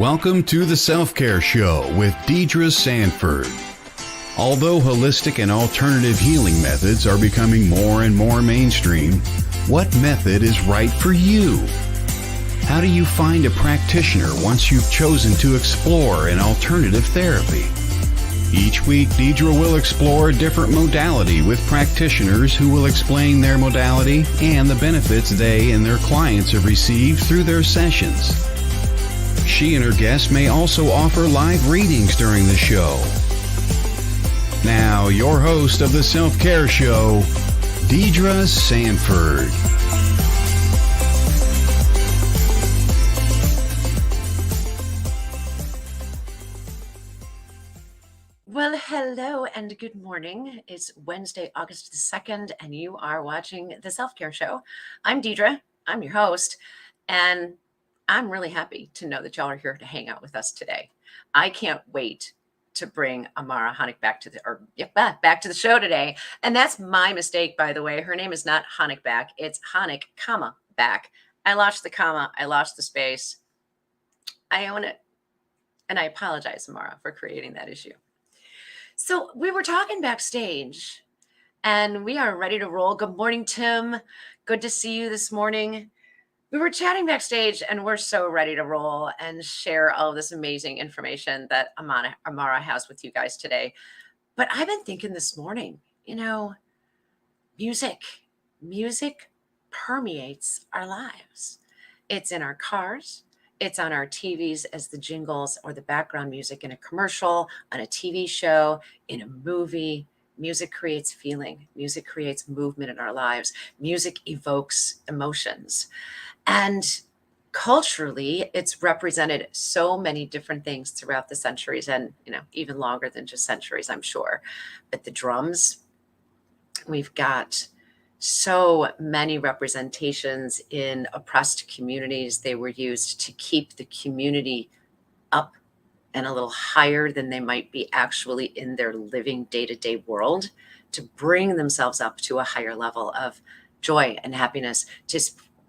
Welcome to the Self-Care Show with Deidre Sanford. Although holistic and alternative healing methods are becoming more and more mainstream, what method is right for you? How do you find a practitioner once you've chosen to explore an alternative therapy? Each week, Deidre will explore a different modality with practitioners who will explain their modality and the benefits they and their clients have received through their sessions. She and her guests may also offer live readings during the show. Now, your host of the Self-Care Show, Deidre Sanford. Well, hello and good morning. It's Wednesday, August the 2nd, and you are watching the Self-Care Show. I'm Deidre. I'm your host, and I'm really happy to know that y'all are here to hang out with us today. I can't wait to bring Amara Honeck back to the show today. And that's my mistake, by the way. Her name is not Honeckback. It's Honeck, back. I lost the comma. I lost the space. I own it. And I apologize, Amara, for creating that issue. So we were talking backstage and we are ready to roll. Good morning, Tim. Good to see you this morning. We were chatting backstage and we're so ready to roll and share all of this amazing information that Amara has with you guys today. But I've been thinking this morning, music permeates our lives. It's in our cars. It's on our TVs as the jingles or the background music in a commercial, on a TV show, in a movie. Music creates feeling. Music creates movement in our lives. Music evokes emotions. And culturally, it's represented so many different things throughout the centuries and, even longer than just centuries, I'm sure. But the drums, we've got so many representations in oppressed communities. They were used to keep the community up and a little higher than they might be actually in their living day-to-day world, to bring themselves up to a higher level of joy and happiness.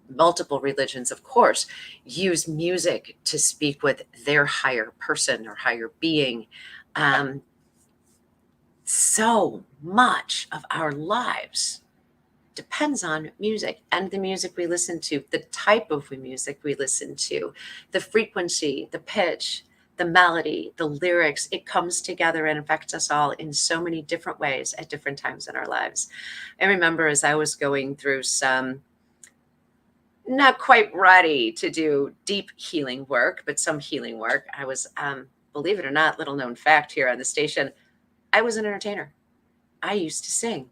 Multiple religions, of course, use music to speak with their higher person or higher being. So much of our lives depends on music and the music we listen to, the type of music we listen to, the frequency, the pitch, the melody, the lyrics. It comes together and affects us all in so many different ways at different times in our lives. I remember as I was going through some not quite ready to do deep healing work, but some healing work. I was, believe it or not, little known fact here on the station, I was an entertainer. I used to sing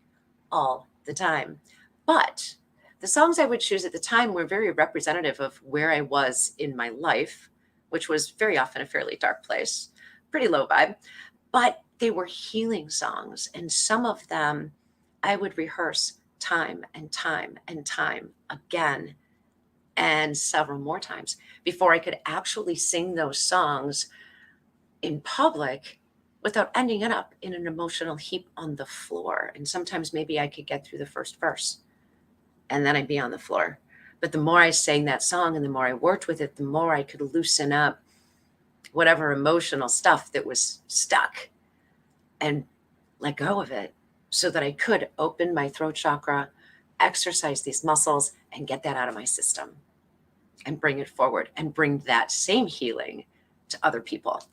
all the time. But the songs I would choose at the time were very representative of where I was in my life, which was very often a fairly dark place, pretty low vibe. But they were healing songs. And some of them I would rehearse time and time and time again, and several more times before I could actually sing those songs in public without ending up in an emotional heap on the floor. And sometimes maybe I could get through the first verse and then I'd be on the floor. But the more I sang that song and the more I worked with it, the more I could loosen up whatever emotional stuff that was stuck and let go of it so that I could open my throat chakra, exercise these muscles, and get that out of my system and bring it forward and bring that same healing to other people.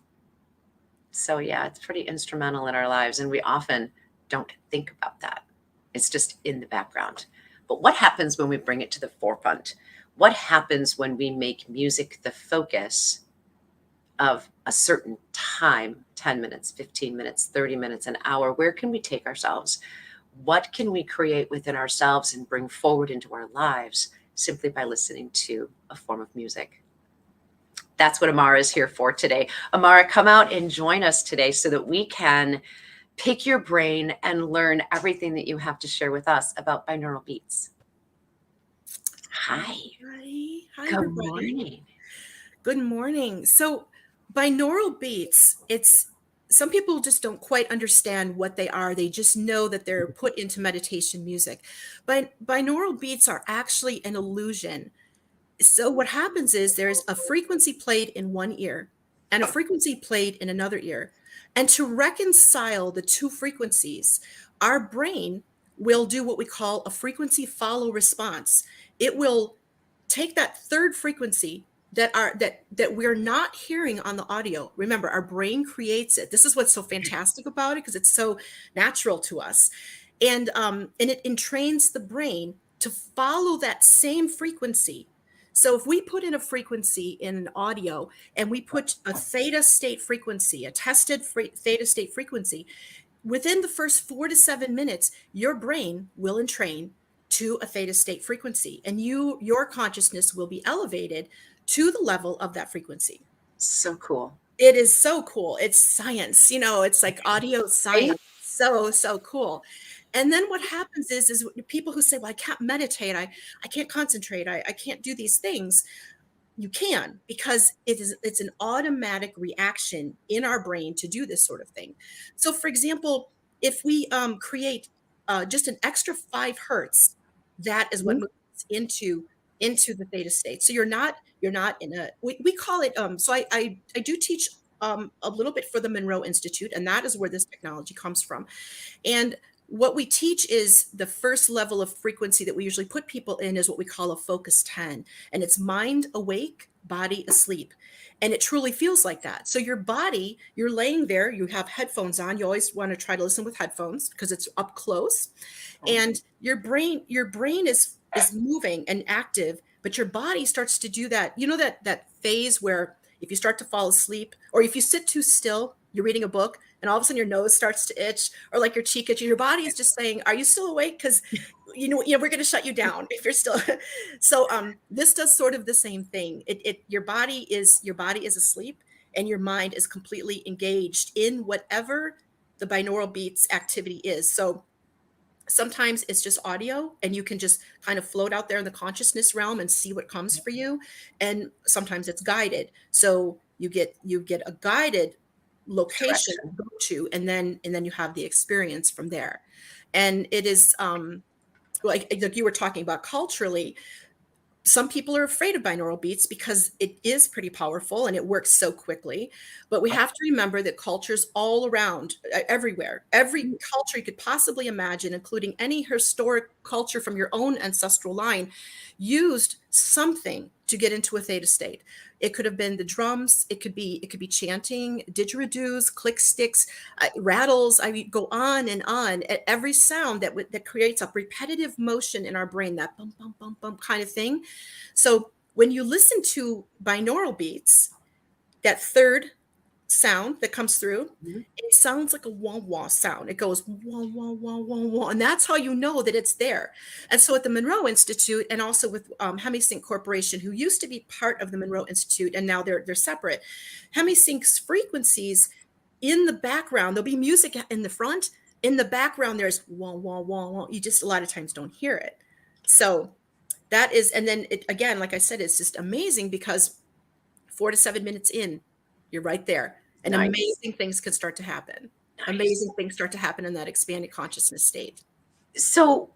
So yeah, it's pretty instrumental in our lives, and we often don't think about that. It's just in the background. But what happens when we bring it to the forefront? What happens when we make music the focus of a certain time, 10 minutes, 15 minutes, 30 minutes, an hour? Where can we take ourselves? What can we create within ourselves and bring forward into our lives simply by listening to a form of music? That's what Amara is here for today. Amara, come out and join us today so that we can pick your brain and learn everything that you have to share with us about binaural beats. Hi. Hi, Good everybody. morning. Good morning. So binaural beats, some people just don't quite understand what they are. They just know that they're put into meditation music. But binaural beats are actually an illusion. So what happens is there's a frequency played in one ear, and a frequency played in another ear. And to reconcile the two frequencies, our brain will do what we call a frequency follow response. It will take that third frequency that we're not hearing on the audio. Remember, our brain creates it. This is what's so fantastic about it, because it's so natural to us. And it entrains the brain to follow that same frequency. So if we put in a frequency in an audio and we put a theta state frequency, a tested theta state frequency, within the first 4 to 7 minutes, your brain will entrain to a theta state frequency, and your consciousness will be elevated to the level of that frequency. So cool. It is so cool. It's science, it's like audio science. So cool. And then what happens is people who say, well, I can't meditate, I can't concentrate, I can't do these things. You can, because it's an automatic reaction in our brain to do this sort of thing. So for example, if we create just an extra 5 hertz, that is what moves into the theta state. So you're not in a, we call it, so I do teach a little bit for the Monroe Institute, and that is where this technology comes from. And what we teach is the first level of frequency that we usually put people in is what we call a focus 10. And it's mind awake, body asleep. And it truly feels like that. So your body, you're laying there, you have headphones on. You always want to try to listen with headphones because it's up close. And your brain is moving and active, but your body starts to do that. That phase where if you start to fall asleep, or if you sit too still, you're reading a book, and all of a sudden your nose starts to itch, or like your cheek itches, your body is just saying, are you still awake? Because we're going to shut you down if you're still. So this does sort of the same thing. Your body is asleep, and your mind is completely engaged in whatever the binaural beats activity is. So sometimes it's just audio, and you can just kind of float out there in the consciousness realm and see what comes for you. And sometimes it's guided. So you get a guided location to go to, and then you have the experience from there. And it is like you were talking about culturally, some people are afraid of binaural beats because it is pretty powerful and it works so quickly. But we have to remember that cultures all around, everywhere, every culture you could possibly imagine, including any historic culture from your own ancestral line, used something to get into a theta state. It could have been the drums. It could be chanting, didgeridoos, click sticks, rattles. I go on and on. At every sound that creates a repetitive motion in our brain, that bump, bump, bump, bump kind of thing. So when you listen to binaural beats, that third sound that comes through, it sounds like a wah wah sound. It goes wah wah wah wah wah, and that's how you know that it's there. And so at the Monroe Institute, and also with Hemi-Sync Corporation, who used to be part of the Monroe Institute, and now they're separate. Hemi-Sync's frequencies in the background, there'll be music in the front. In the background, there's wah wah wah wah. You just a lot of times don't hear it. So that is, and then it, again, like I said, it's just amazing because 4 to 7 minutes in, you're right there. And amazing things could start to happen. Amazing things start to happen in that expanded consciousness state. So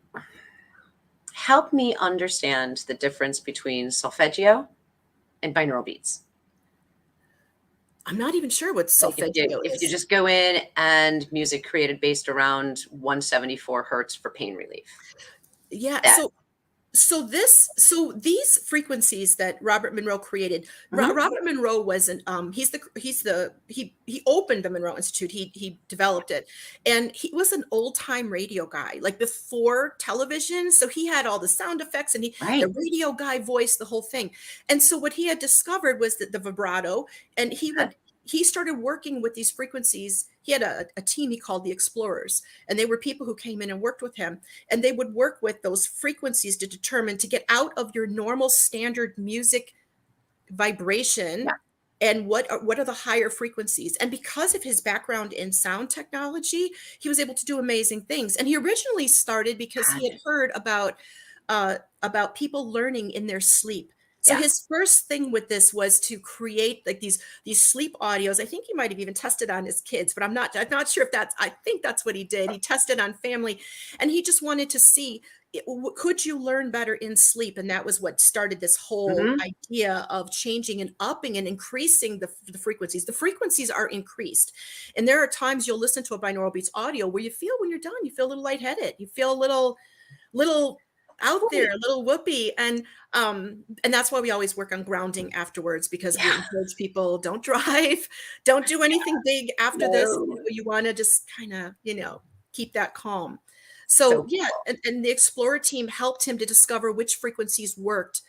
help me understand the difference between solfeggio and binaural beats. I'm not even sure what solfeggio is. If you just go in and music created based around 174 hertz for pain relief. Yeah. So these frequencies that Robert Monroe created, Robert Monroe wasn't, he opened the Monroe Institute. He developed it, and he was an old time radio guy, like before television. So he had all the sound effects, and the radio guy voice, the whole thing. And so what he had discovered was that the vibrato, and he started working with these frequencies. He had a team he called the Explorers, and they were people who came in and worked with him, and they would work with those frequencies to determine, to get out of your normal standard music vibration, and what are the higher frequencies. And because of his background in sound technology, he was able to do amazing things. And he originally started because he had heard about people learning in their sleep. So his first thing with this was to create like these sleep audios. I think he might have even tested on his kids, but I'm not sure if I think that's what he did. He tested on family, and he just wanted to see could you learn better in sleep? And that was what started this whole idea of changing and upping and increasing the frequencies. The frequencies are increased. And there are times you'll listen to a binaural beats audio where you feel when you're done, you feel a little lightheaded. You feel a little out there, a little whoopee. And that's why we always work on grounding afterwards, because we encourage people, don't drive, don't do anything big after this. You want to just kind of, keep that calm. So yeah, and the Explorer team helped him to discover which frequencies worked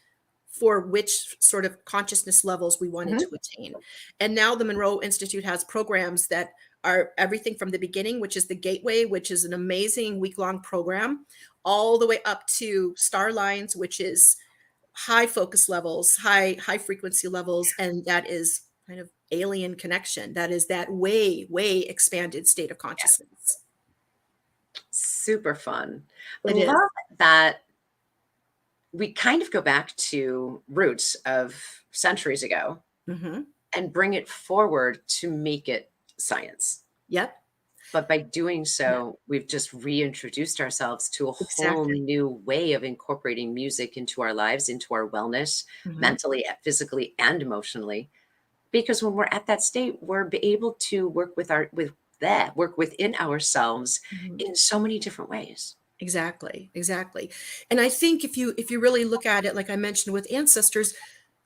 for which sort of consciousness levels we wanted to attain. And now the Monroe Institute has programs that are everything from the beginning, which is the Gateway, which is an amazing week-long program, all the way up to Starlines, which is high focus levels, high frequency levels, and that is kind of alien connection. That is that way expanded state of consciousness. Super fun. I love that we kind of go back to roots of centuries ago and bring it forward to make it science. Yep. But by doing so, we've just reintroduced ourselves to a whole new way of incorporating music into our lives, into our wellness, mentally, physically, and emotionally. Because when we're at that state, we're able to work work within ourselves in so many different ways. Exactly. And I think if you really look at it, like I mentioned with ancestors,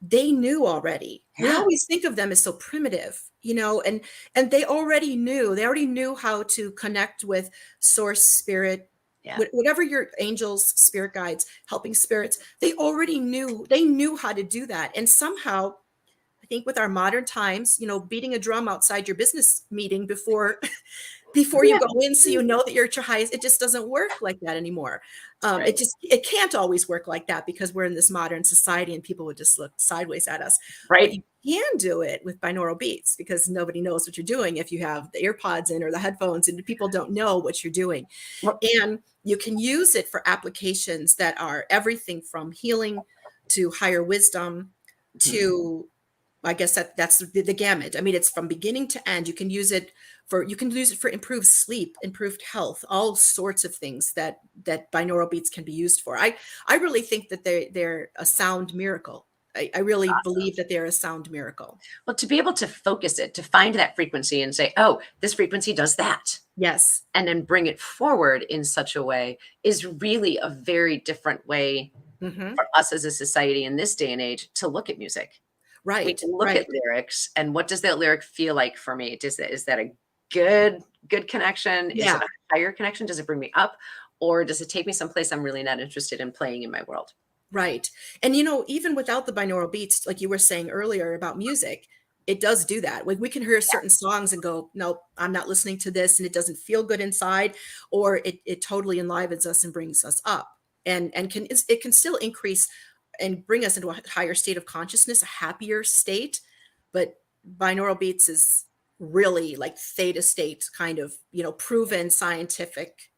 they knew already. We always think of them as so primitive, and they already knew how to connect with source, spirit, whatever your angels, spirit guides, helping spirits, they knew how to do that. And somehow, I think with our modern times, beating a drum outside your business meeting before you go in, so that you're at your highest, it just doesn't work like that anymore. It can't always work like that, because we're in this modern society and people would just look sideways at us. But you can do it with binaural beats, because nobody knows what you're doing if you have the earpods in or the headphones, and people don't know what you're doing. And you can use it for applications that are everything from healing to higher wisdom to, I guess that's the gamut. I mean, it's from beginning to end. You can use it for improved sleep, improved health, all sorts of things that binaural beats can be used for. I really think that they're a sound miracle. I really believe that they're a sound miracle. Well, to be able to focus it, to find that frequency and say, oh, this frequency does that. Yes. And then bring it forward in such a way is really a very different way for us as a society in this day and age to look at music. Right. We can look at lyrics, and what does that lyric feel like for me? Is that a good connection? Is it a higher connection? Does it bring me up, or does it take me someplace I'm really not interested in playing in my world? Right. And even without the binaural beats, like you were saying earlier about music, it does do that. Like we can hear certain songs and go, nope, I'm not listening to this, and it doesn't feel good inside, or it totally enlivens us and brings us up, and it can still increase and bring us into a higher state of consciousness, a happier state. But binaural beats is really like theta state, kind of, proven scientific,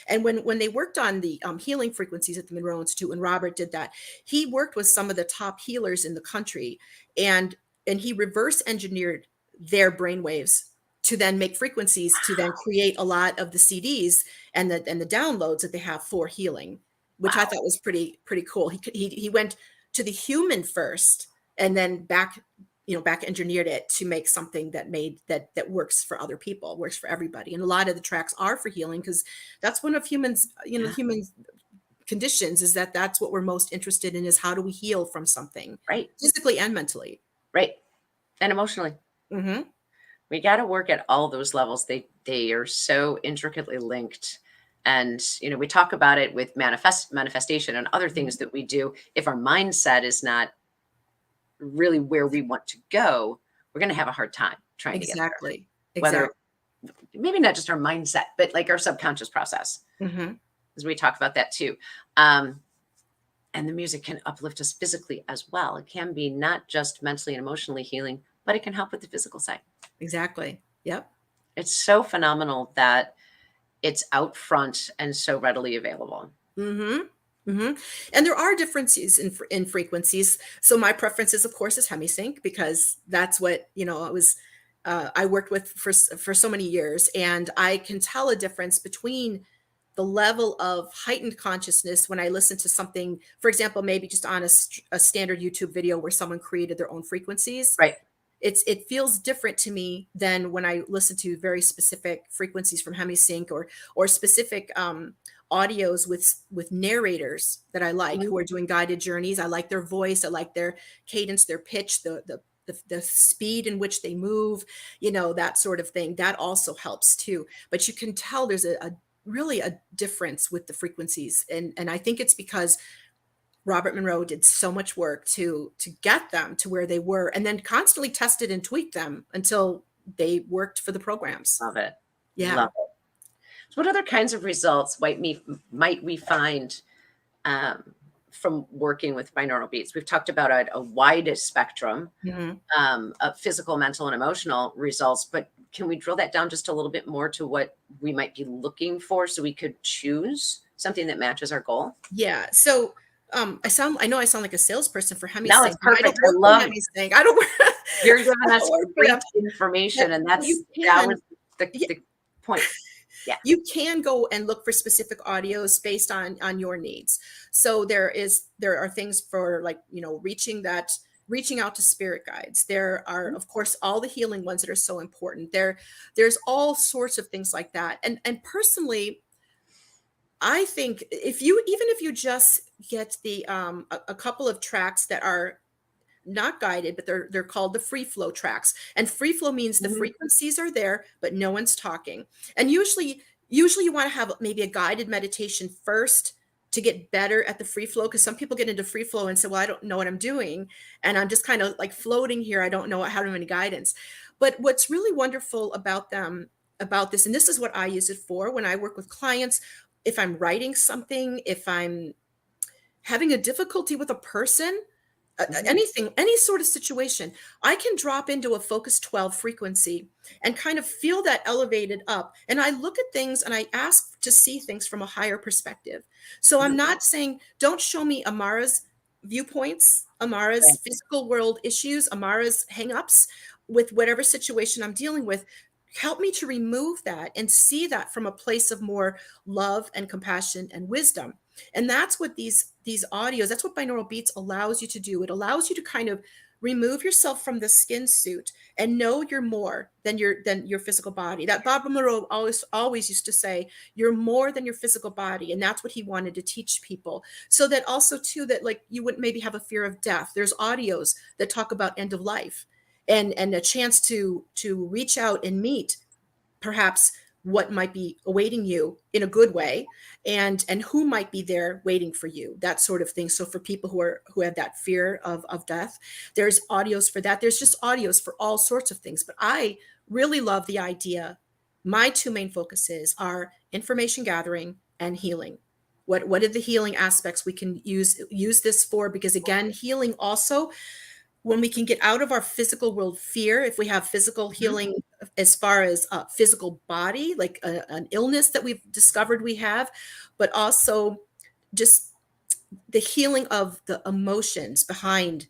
and when they worked on the healing frequencies at the Monroe Institute, when Robert did that, he worked with some of the top healers in the country, and he reverse engineered their brainwaves to then make frequencies to then create a lot of the CDs and the downloads that they have for healing, which I thought was pretty cool. He went to the human first, and then back engineered it to make something that works for other people, works for everybody. And a lot of the tracks are for healing, because that's one of humans, human conditions, is that's what we're most interested in, is how do we heal from something, right? Physically and mentally. Right. And emotionally. We got to work at all those levels. They are so intricately linked. And, we talk about it with manifestation and other things that we do. If our mindset is not really where we want to go, we're going to have a hard time trying to get there. Whether maybe not just our mindset, but like our subconscious process, as we talk about that too. And the music can uplift us physically as well. It can be not just mentally and emotionally healing, but it can help with the physical side. Exactly. Yep. It's so phenomenal that it's out front and so readily available. And there are differences in frequencies. So my preference is, of course, is Hemi-Sync, because that's what, I worked with for so many years, and I can tell a difference between the level of heightened consciousness when I listen to something, for example, maybe just on a standard YouTube video where someone created their own frequencies. Right. It feels different to me than when I listen to very specific frequencies from Hemi-Sync or specific audios with narrators that I like, who are doing guided journeys. I like their voice. I like their cadence, their pitch, the speed in which they move, that sort of thing. That also helps too. But you can tell there's really a difference with the frequencies. And I think it's because Robert Monroe did so much work to get them to where they were, and then constantly tested and tweaked them until they worked for the programs. Love it. Yeah. Love it. So what other kinds of results might we find from working with binaural beats? We've talked about a wide spectrum of physical, mental, and emotional results, but can we drill that down just a little bit more to what we might be looking for so we could choose something that matches our goal? Yeah. So I know I sound like a salesperson for Hemi-Sync. No, it's perfect. I love Hemi-Sync. I don't You're giving us great information, and that was the point. Yeah. You can go and look for specific audios based on your needs. So there are things for, like, reaching out to spirit guides. There are, of course, all the healing ones that are so important. There's all sorts of things like that. And personally, I think if you just get a couple of tracks that are not guided, but they're called the free flow tracks. And free flow means the frequencies are there, but no one's talking. And usually you want to have maybe a guided meditation first to get better at the free flow, because some people get into free flow and say, well, I don't know what I'm doing, and I'm just kind of like floating here. I don't know how to have any guidance. But what's really wonderful about this, and this is what I use it for when I work with clients, if I'm writing something, if I'm having a difficulty with a person, anything, any sort of situation, I can drop into a focus 12 frequency and kind of feel that elevated up. And I look at things and I ask to see things from a higher perspective. So I'm not saying, don't show me Amara's viewpoints, Amara's physical world issues, Amara's hangups with whatever situation I'm dealing with. Help me to remove that and see that from a place of more love and compassion and wisdom. And that's what these audios, that's what binaural beats allows you to do. It allows you to kind of remove yourself from the skin suit and know you're more than your physical body. That Bob Monroe always used to say, you're more than your physical body. And that's what he wanted to teach people. So that also too, that like you wouldn't maybe have a fear of death. There's audios that talk about end of life and a chance to reach out and meet perhaps what might be awaiting you in a good way, and who might be there waiting for you, that sort of thing. So for people who have that fear of death, there's audios for that. There's just audios for all sorts of things. But I really love the idea. My two main focuses are information gathering and healing. What are the healing aspects we can use this for? Because again, healing also, when we can get out of our physical world fear, if we have physical healing as far as physical body, like an illness that we've discovered we have, but also just the healing of the emotions behind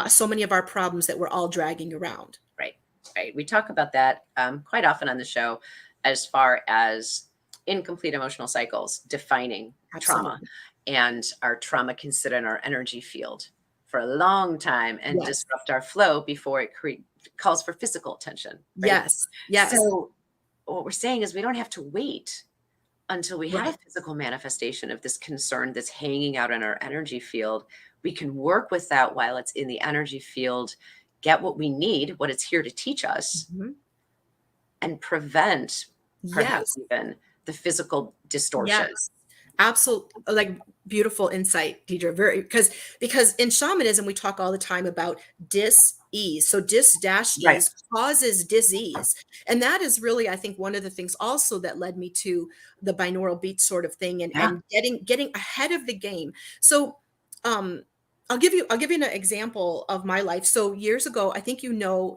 so many of our problems that we're all dragging around. Right. We talk about that quite often on the show, as far as incomplete emotional cycles defining trauma, and our trauma can sit in our energy field for a long time and disrupt our flow before it calls for physical attention. Right? Yes. So what we're saying is we don't have to wait until we have a physical manifestation of this concern that's hanging out in our energy field. We can work with that while it's in the energy field, get what we need, what it's here to teach us, and prevent perhaps even the physical distortion. Yes. Absolutely, like beautiful insight, Deidre. Because in shamanism we talk all the time about dis-ease. So dis-ease causes disease, and that is really, I think, one of the things also that led me to the binaural beat sort of thing, and getting ahead of the game. So I'll give you an example of my life. So years ago, I think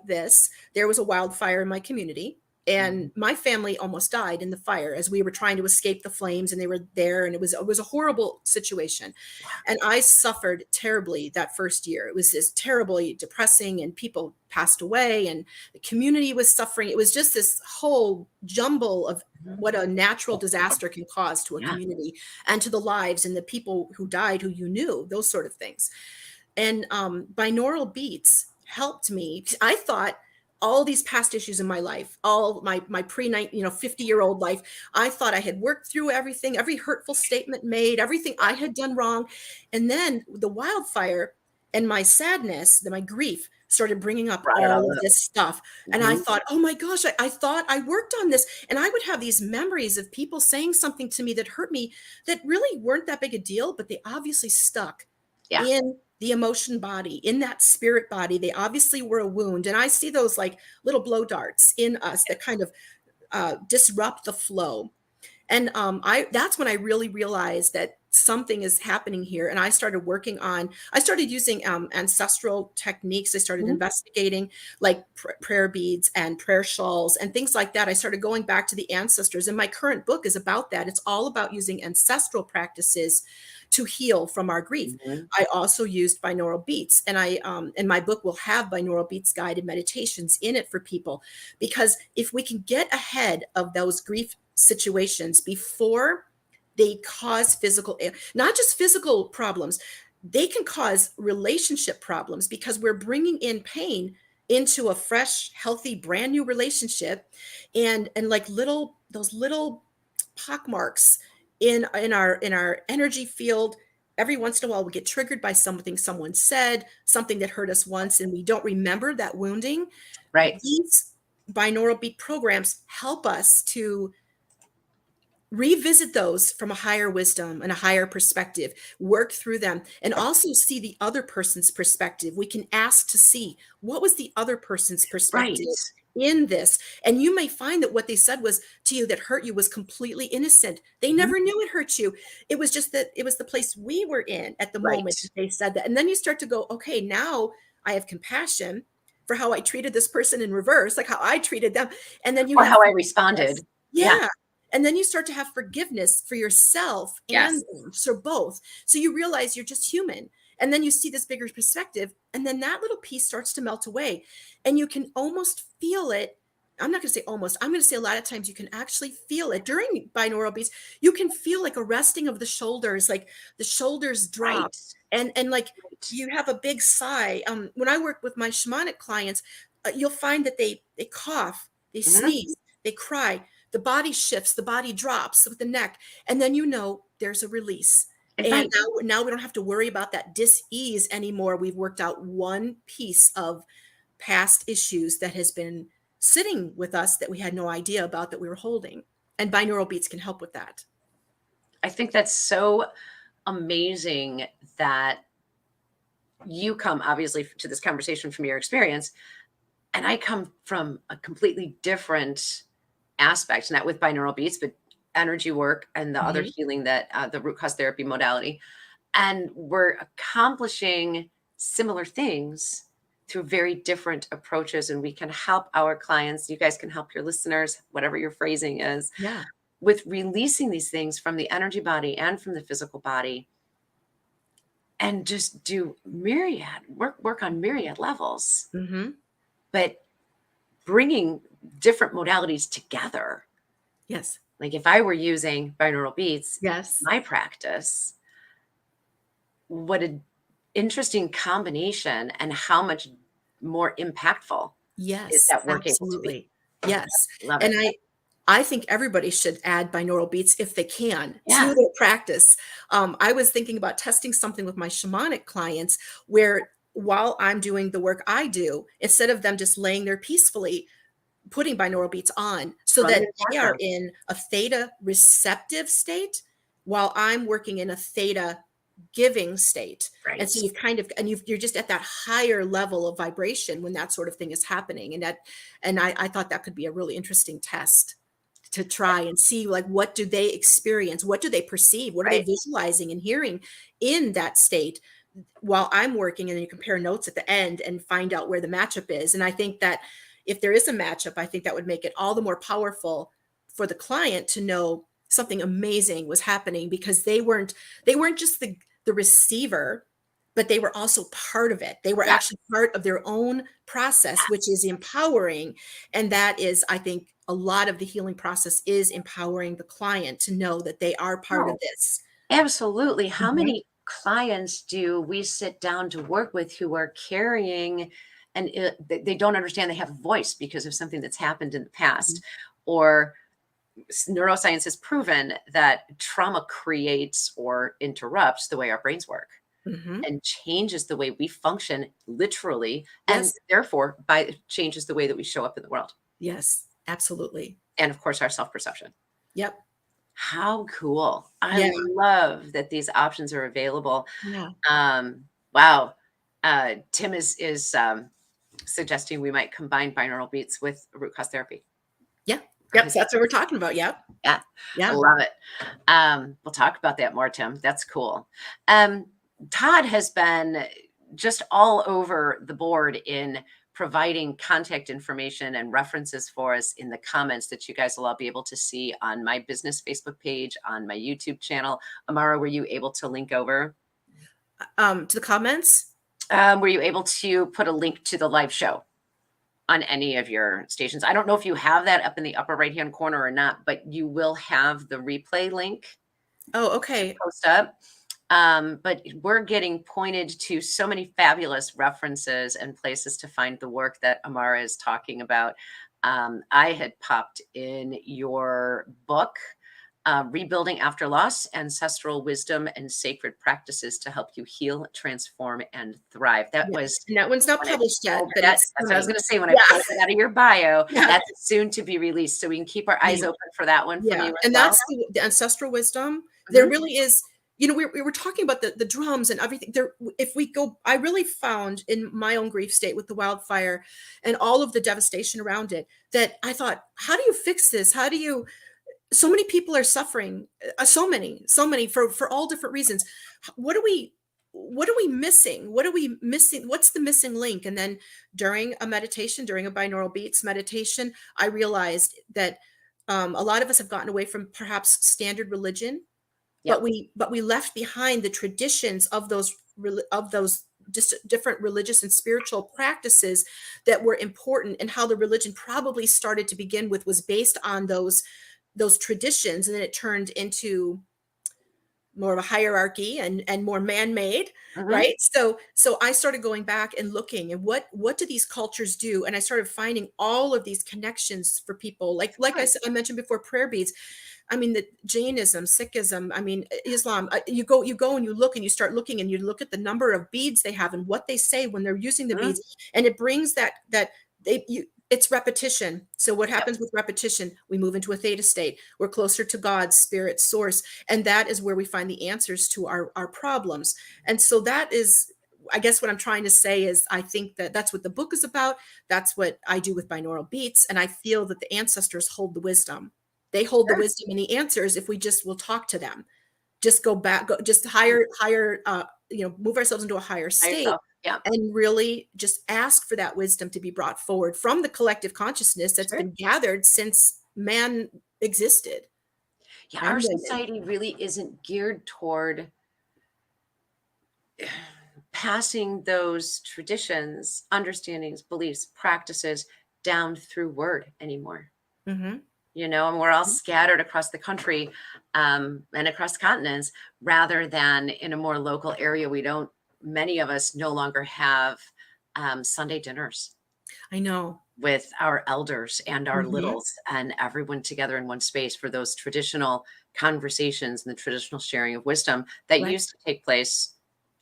this, there was a wildfire in my community. And my family almost died in the fire as we were trying to escape the flames, and they were there, and it was a horrible situation. And I suffered terribly that first year. It was this terribly depressing, and people passed away, and the community was suffering. It was just this whole jumble of what a natural disaster can cause to a community and to the lives and the people who died, who you knew, those sort of things. And binaural beats helped me. I thought all these past issues in my life, all my pre 50-year-old life, I thought I had worked through everything, every hurtful statement made, everything I had done wrong. And then the wildfire and my sadness, my grief started bringing up all of this stuff. And I thought, oh my gosh, I thought I worked on this. And I would have these memories of people saying something to me that hurt me that really weren't that big a deal, but they obviously stuck in the emotion body, in that spirit body. They obviously were a wound. And I see those like little blow darts in us that kind of disrupt the flow. And that's when I really realized that something is happening here. And I started using ancestral techniques. I started investigating like prayer beads and prayer shawls and things like that. I started going back to the ancestors. And my current book is about that. It's all about using ancestral practices to heal from our grief. I also used binaural beats, and and my book will have binaural beats guided meditations in it for people, because if we can get ahead of those grief situations before they cause not just physical problems, they can cause relationship problems, because we're bringing in pain into a fresh, healthy, brand new relationship, and like those little pockmarks in our energy field. Every once in a while we get triggered by something someone said, something that hurt us once, and we don't remember that wounding. These binaural beat programs help us to revisit those from a higher wisdom and a higher perspective, work through them, and also see the other person's perspective. We can ask to see, what was the other person's perspective in this? And you may find that what they said was to you that hurt you was completely innocent. They never knew it hurt you. It was just that it was the place we were in at the moment that they said that. And then you start to go, okay, now I have compassion for how I treated this person in reverse, like how I treated them. And then how I responded. Yeah. And then you start to have forgiveness for yourself and them, so both. So you realize you're just human. And then you see this bigger perspective, and then that little piece starts to melt away. And you can almost feel it. I'm not going to say almost. I'm going to say a lot of times you can actually feel it during binaural beats. You can feel like a resting of the shoulders, like the shoulders drop, and like you have a big sigh. When I work with my shamanic clients, you'll find that they cough, they sneeze, they cry. The body shifts, the body drops with the neck, and then there's a release. And now we don't have to worry about that dis-ease anymore. We've worked out one piece of past issues that has been sitting with us that we had no idea about that we were holding. And binaural beats can help with that. I think that's so amazing that you come obviously to this conversation from your experience, and I come from a completely different aspect, not with binaural beats, but energy work and the other healing that the root cause therapy modality. And we're accomplishing similar things through very different approaches. And we can help our clients. You guys can help your listeners, whatever your phrasing is, with releasing these things from the energy body and from the physical body, and just do work on myriad levels. But bringing different modalities together. Yes. Like if I were using binaural beats, my practice, what an interesting combination, and how much more impactful is that work able to be. Yes. Love and it. I think everybody should add binaural beats if they can to their practice. I was thinking about testing something with my shamanic clients where, while I'm doing the work I do, instead of them just laying there peacefully, putting binaural beats on so that they are in a theta receptive state while I'm working in a theta giving state. And so you're just at that higher level of vibration when that sort of thing is happening. And I thought that could be a really interesting test to try and see, like, what do they experience? What do they perceive? What are they visualizing and hearing in that state while I'm working? And then you compare notes at the end and find out where the matchup is. And I think that if there is a matchup, I think that would make it all the more powerful for the client to know something amazing was happening, because they weren't just the receiver, but they were also part of it. They were actually part of their own process, which is empowering. And that is, I think, a lot of the healing process is empowering the client to know that they are part of this. Absolutely. How Mhm. many clients do we sit down to work with who are carrying and they don't understand they have a voice because of something that's happened in the past? Or neuroscience has proven that trauma creates or interrupts the way our brains work Mhm. and changes the way we function literally, and Yes. therefore by changes the way that we show up in the world. Yes, absolutely. And of course, our self-perception. Yep. How cool. I Yeah. love that these options are available. Yeah. Wow. Tim is suggesting we might combine binaural beats with root cause therapy. Yeah. For Yep. his- That's what we're talking about. Yep. Yeah, I Yeah. love it. We'll talk about that more, Tim. That's cool. Todd has been just all over the board in providing contact information and references for us in the comments that you guys will all be able to see on my business Facebook page, on my YouTube channel. Amara, were you able to link over? To the comments. Were you able to put a link to the live show on any of your stations? I don't know if you have that up in the upper right-hand corner or not, but you will have the replay link Oh, okay. post up. But we're getting pointed to so many fabulous references and places to find the work that Amara is talking about. I had popped in your book, Rebuilding After Loss, Ancestral Wisdom and Sacred Practices to Help You Heal, Transform, and Thrive. That was And that one's not when I published yet, pulled but that- it's that's what I was coming. going to say. When I Yeah. pulled it out of your bio, Yeah. that's soon to be released. So we can keep our eyes Yeah. open for that one from Yeah. you as And well. that's the ancestral wisdom. There Mhm. really is, we were talking about the drums and everything there. If we go, I really found in my own grief state with the wildfire and all of the devastation around it, that I thought, how do you fix this? How do you, so many people are suffering, so many for all different reasons. What are we missing? What's the missing link? And then during a meditation, during a binaural beats meditation, I realized that a lot of us have gotten away from perhaps standard religion, Yep. but we left behind the traditions of those just different religious and spiritual practices that were important, and how the religion probably started to begin with was based on those traditions, and then it turned into more of a hierarchy and more man-made, Mhm. right? So I started going back and looking, and what do these cultures do? And I started finding all of these connections for people, like I mentioned before, prayer beads. I mean, the Jainism, Sikhism, I mean, Islam, you go and you look, and you start looking, and you look at the number of beads they have and what they say when they're using the Mhm. beads, and it brings it's repetition. So what Yep. happens with repetition? We move into a theta state. We're closer to God, spirit, source. And that is where we find the answers to our problems. And so that is, I guess what I'm trying to say is, I think that that's what the book is about. That's what I do with binaural beats. And I feel that the ancestors hold the wisdom. They hold the Sure. wisdom and the answers if we just will talk to them. Just go back, just higher, move ourselves into a higher By state. yourself. Yeah. And really just ask for that wisdom to be brought forward from the collective consciousness that's Sure. been gathered since man existed. Yeah, And our women. society really isn't geared toward passing those traditions, understandings, beliefs, practices down through word anymore. Mhm. And we're all scattered across the country and across continents, rather than in a more local area. Many of us no longer have Sunday dinners I know. with our elders and our Mhm. littles and everyone together in one space for those traditional conversations and the traditional sharing of wisdom that Right. used to take place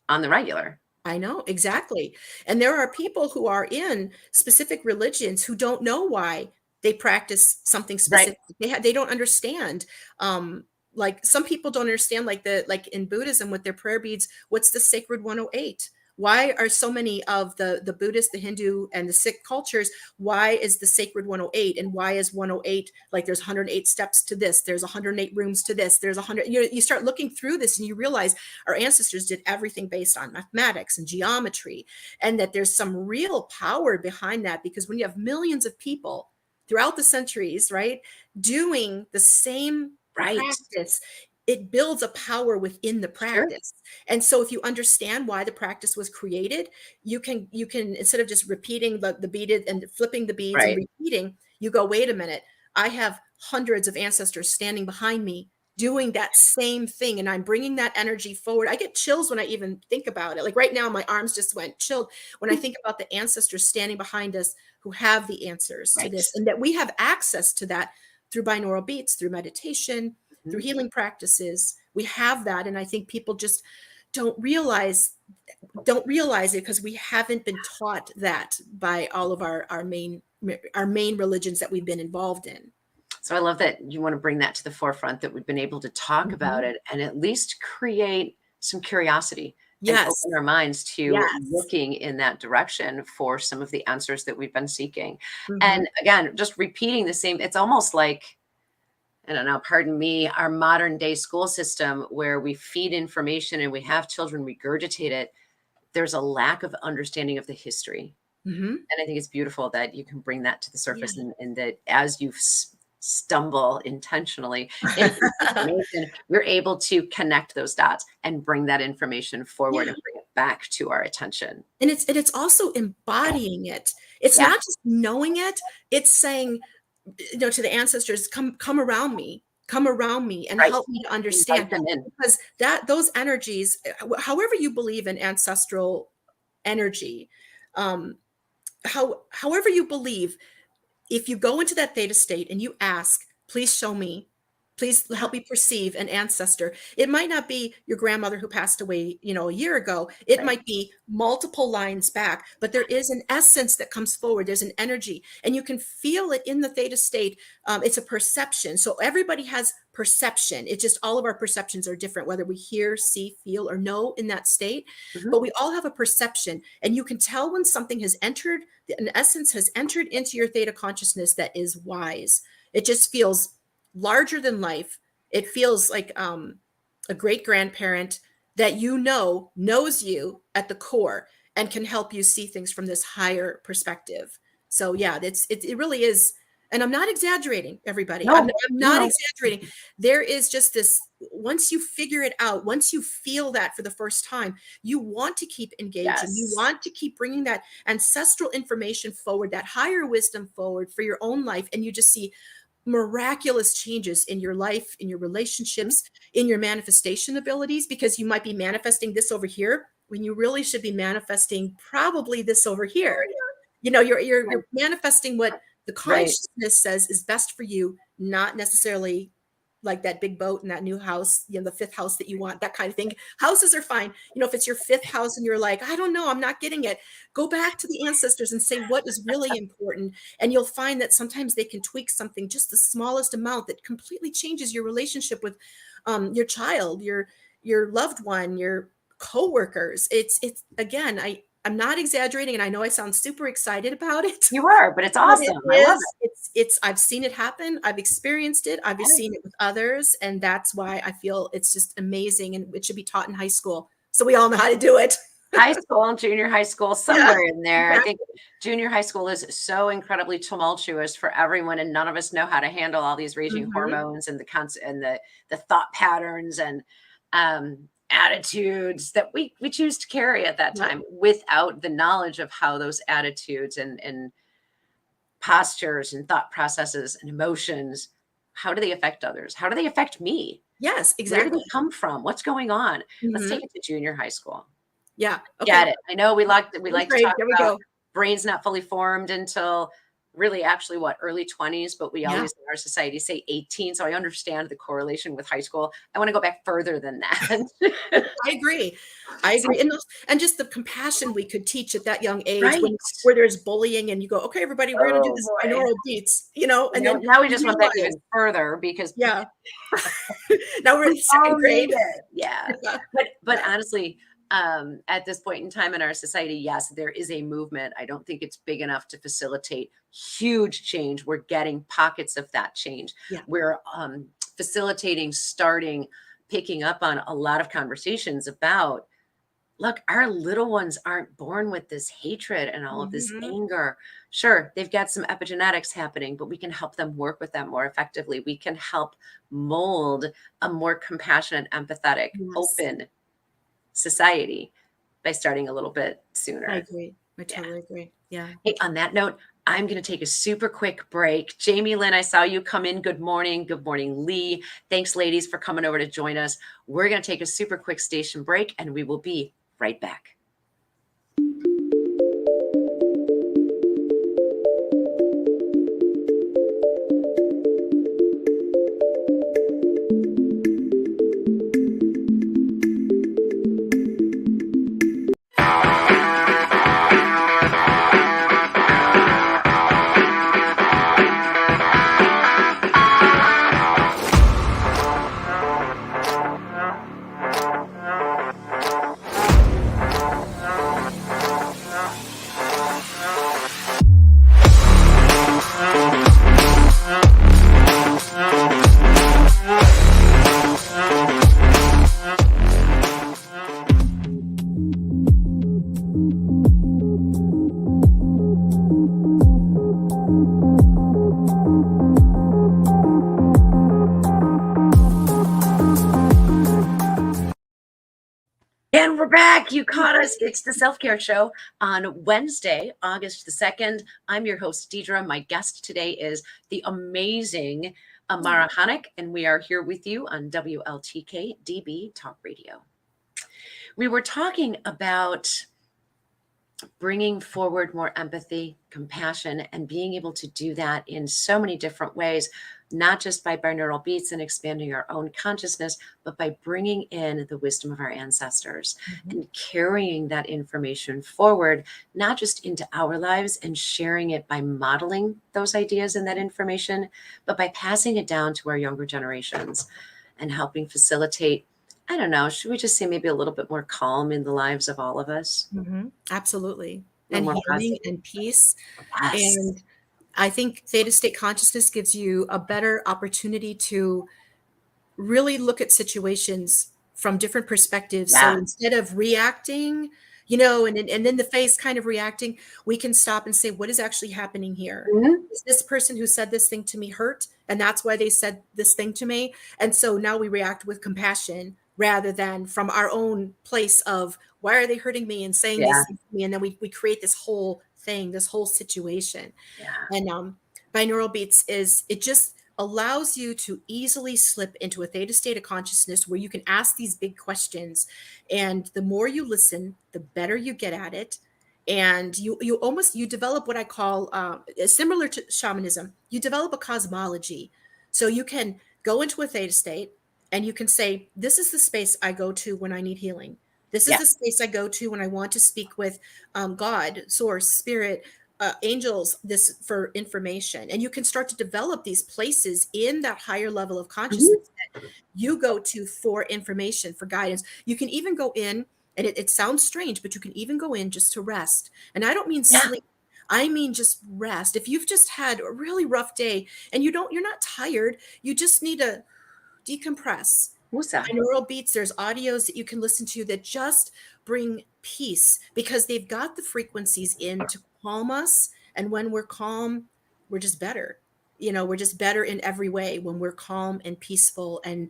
on the regular. I know, exactly. And there are people who are in specific religions who don't know why they practice something Right. specific. They don't understand. Like some people don't understand, like in Buddhism with their prayer beads, what's the sacred 108? Why are so many of the Buddhist, the Hindu, and the Sikh cultures, why is the sacred 108? And why is 108, like there's 108 steps to this, there's 108 rooms to this, there's 100, you start looking through this and you realize our ancestors did everything based on mathematics and geometry, and that there's some real power behind that, because when you have millions of people throughout the centuries, right, doing the same practice, it builds a power within the practice. Sure. And so if you understand why the practice was created, you can instead of just repeating the beaded and flipping the beads and repeating, you go, wait a minute, I have hundreds of ancestors standing behind me doing that same thing, and I'm bringing that energy forward. I get chills when I even think about it. Like right now, my arms just went chilled when I think about the ancestors standing behind us who have the answers to this, and that we have access to that through binaural beats, through meditation, through healing practices. We have that. And I think people just don't realize it because we haven't been taught that by all of our main religions that we've been involved in. So I love that you want to bring that to the forefront, that we've been able to talk about it and at least create some curiosity. And open our minds to looking in that direction for some of the answers that we've been seeking. And again, just repeating the same, it's almost like, I don't know, pardon me, our modern day school system where we feed information and we have children regurgitate it. There's a lack of understanding of the history. And I think it's beautiful that you can bring that to the surface and that as you stumble intentionally into information, you're able to connect those dots and bring that information forward and bring it back to our attention. And it's also embodying it. It's not just knowing it, it's saying, to the ancestors, come around me and help me to understand them in. Because those energies, however you believe in ancestral energy, however you believe, if you go into that theta state and you ask, please show me, please help me perceive an ancestor. It might not be your grandmother who passed away, a year ago. It might be multiple lines back, but there is an essence that comes forward. There's an energy, and you can feel it in the theta state. It's a perception. So everybody has perception. It's just all of our perceptions are different, whether we hear, see, feel, or know in that state. But we all have a perception, and you can tell when something has entered, an essence has entered into your theta consciousness that is wise. It just feels larger than life. It feels like a great grandparent that knows you at the core and can help you see things from this higher perspective. So it really is. And I'm not exaggerating, everybody. No, I'm not exaggerating. There is just this, once you figure it out, once you feel that for the first time, you want to keep engaging. You want to keep bringing that ancestral information forward, that higher wisdom forward for your own life. And you just see miraculous changes in your life, in your relationships, in your manifestation abilities, because you might be manifesting this over here when you really should be manifesting probably this over here. You're manifesting what the consciousness says is best for you, not necessarily like that big boat and that new house, the fifth house that you want, that kind of thing. Houses are fine. If it's your fifth house and you're like, I don't know, I'm not getting it. Go back to the ancestors and say what is really important. And you'll find that sometimes they can tweak something, just the smallest amount, that completely changes your relationship with your child, your loved one, your coworkers. It's again, I'm not exaggerating, and I know I sound super excited about it. You are, but it's awesome. I love it. I've seen it happen. I've experienced it. I've seen it with others, and that's why I feel it's just amazing, and it should be taught in high school so we all know how to do it. High school and junior high school, somewhere in there. I think junior high school is so incredibly tumultuous for everyone, and none of us know how to handle all these raging hormones and the thought patterns and attitudes that we choose to carry at that time without the knowledge of how those attitudes and postures and thought processes and emotions, how do they affect others? How do they affect me? Yes, exactly. Where do they come from? What's going on? Let's take it to junior high school. Yeah. Okay. Get it. I know we like to talk about brains not fully formed until really actually early 20s, but we always in our society say 18. So I understand the correlation with high school. I want to go back further than that. I agree. And just the compassion we could teach at that young age where there's bullying and you go, okay, everybody, we're going to do this binaural beats, and then now we just want that even further because now we're in second grade. But honestly, at this point in time in our society, yes, there is a movement. I don't think it's big enough to facilitate huge change. We're getting pockets of that change. Yeah. We're facilitating, starting, picking up on a lot of conversations about, look, our little ones aren't born with this hatred and all of this anger. Sure, they've got some epigenetics happening, but we can help them work with that more effectively. We can help mold a more compassionate, empathetic, open society by starting a little bit sooner. I agree. I totally agree. Yeah. Hey, on that note, I'm going to take a super quick break. Jamie Lynn, I saw you come in. Good morning. Good morning, Lee. Thanks, ladies, for coming over to join us. We're going to take a super quick station break, and we will be right back. And we're back. You caught us. It's the Self-Care Show on Wednesday, August the 2nd. I'm your host, Deidre. My guest today is the amazing Amara Honeck, and we are here with you on WLTK-DB Talk Radio. We were talking about bringing forward more empathy, compassion, and being able to do that in so many different ways, not just by binaural beats and expanding our own consciousness, but by bringing in the wisdom of our ancestors and carrying that information forward, not just into our lives and sharing it by modeling those ideas and that information, but by passing it down to our younger generations and helping facilitate, I don't know, should we just say maybe a little bit more calm in the lives of all of us? Absolutely. And And more healing positive. and peace. Yes. And I think theta state consciousness gives you a better opportunity to really look at situations from different perspectives. So Yeah. instead of reacting, and then the face kind of reacting, we can stop and say, what is actually happening here? Mhm. Is this person who said this thing to me hurt? And that's why they said this thing to me. And so now we react with compassion rather than from our own place of why are they hurting me and saying these Yeah. things to me? And then we create this whole thing, this whole situation. Yeah. And binaural beats it just allows you to easily slip into a theta state of consciousness where you can ask these big questions. And the more you listen, the better you get at it. And you develop what I call similar to shamanism. You develop a cosmology. So you can go into a theta state and you can say, this is the space I go to when I need healing. This is Yeah. the space I go to when I want to speak with God, source, spirit, angels, this for information. And you can start to develop these places in that higher level of consciousness that you go to for information, for guidance. You can even go in, and it sounds strange, but you can even go in just to rest. And I don't mean Yeah. sleep. I mean just rest. If you've just had a really rough day and you're not tired, you just need to decompress. Musa. Binaural beats, there's audios that you can listen to that just bring peace because they've got the frequencies in to calm us. And when we're calm, we're just better. We're just better in every way when we're calm and peaceful. And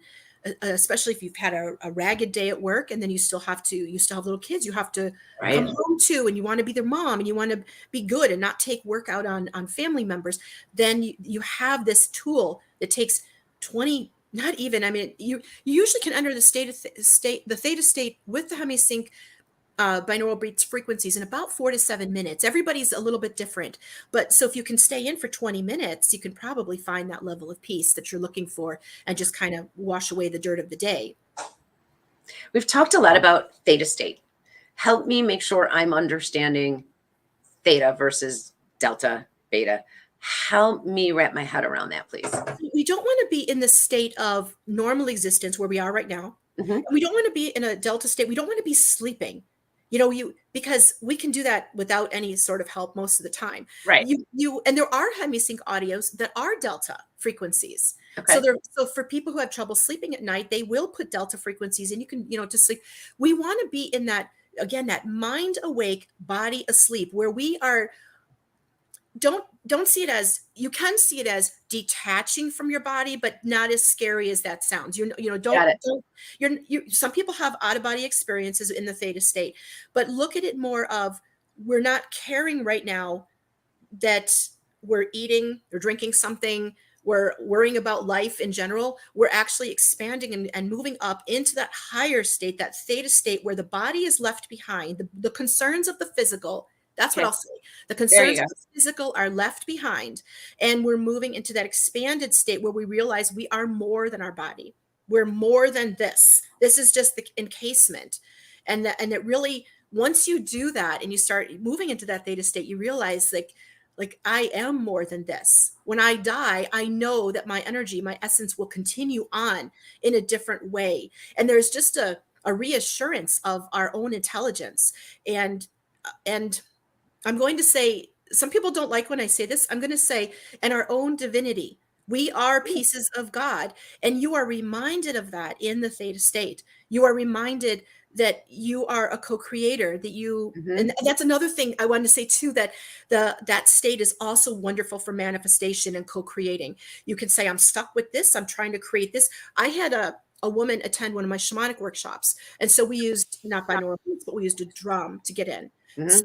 especially if you've had a ragged day at work and then you still have little kids you have to Right. come home to, and you want to be their mom and you want to be good and not take work out on family members. Then you have this tool that takes 20, not even, I mean, you usually can enter the theta state with the Hemi-Sync binaural beats frequencies in about 4 to 7 minutes. Everybody's a little bit different, but so if you can stay in for 20 minutes, you can probably find that level of peace that you're looking for and just kind of wash away the dirt of the day. We've talked a lot about theta state. Help me make sure I'm understanding theta versus delta, beta. Help me wrap my head around that, please. We don't want to be in the state of normal existence where we are right now. Mhm. We don't want to be in a delta state. We don't want to be sleeping. Because we can do that without any sort of help most of the time. Right. And there are Hemi-Sync audios that are delta frequencies. Okay. So for people who have trouble sleeping at night, they will put delta frequencies, and you can, to sleep. We want to be in that, again, that mind awake, body asleep, where we are. Don't see it as, you can see it as detaching from your body, but not as scary as that sounds. Got it. Some people have out of body experiences in the theta state, but look at it more of, we're not caring right now that we're eating or drinking something, we're worrying about life in general. We're actually expanding and moving up into that higher state, that theta state, where the body is left behind. The concerns of the physical, that's what Okay. I'll say. The There concerns you of the physical are left behind, and we're moving into that expanded state where we realize we are more than our body. We're more than this. This is just the encasement. And it really, once you do that and you start moving into that theta state, you realize like I am more than this. When I die, I know that my energy, my essence will continue on in a different way. And there's just a reassurance of our own intelligence. And I'm going to say, some people don't like when I say this. I'm going to say, and our own divinity. We are pieces of God. And you are reminded of that in the theta state. You are reminded that you are a co-creator, that you, and that's another thing I wanted to say too, that that state is also wonderful for manifestation and co-creating. You can say, I'm stuck with this. I'm trying to create this. I had a woman attend one of my shamanic workshops. And so we used, not binaural beats, but we used a drum to get in. So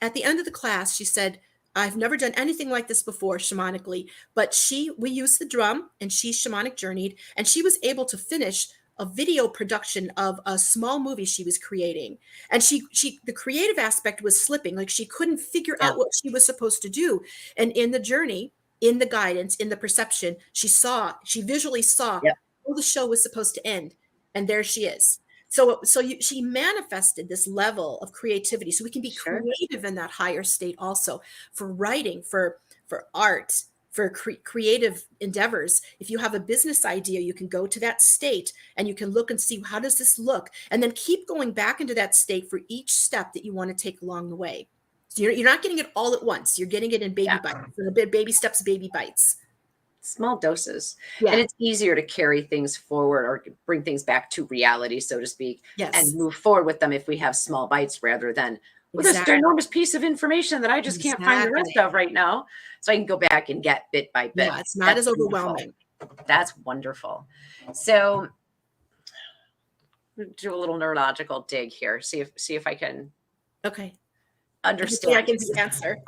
at the end of the class, she said, I've never done anything like this before shamanically, but we used the drum and she shamanic journeyed, and she was able to finish a video production of a small movie she was creating. And the creative aspect was slipping, like she couldn't figure out what she was supposed to do. And in the journey, in the guidance, in the perception, she visually saw how the show was supposed to end. And there she is. So she manifested this level of creativity, so we can be creative in that higher state also, for writing, for art, for creative endeavors. If you have a business idea, you can go to that state and you can look and see, how does this look? And then keep going back into that state for each step that you want to take along the way. So you're not getting it all at once. You're getting it in baby bites, baby steps, baby bites. Small doses. Yeah. And it's easier to carry things forward or bring things back to reality, so to speak, and move forward with them if we have small bites rather than this enormous piece of information that I just can't find the rest of right now. So I can go back and get bit by bit. Yeah, it's not as overwhelming. That's wonderful. So do a little neurological dig here. See if I can understand. I can see the answer.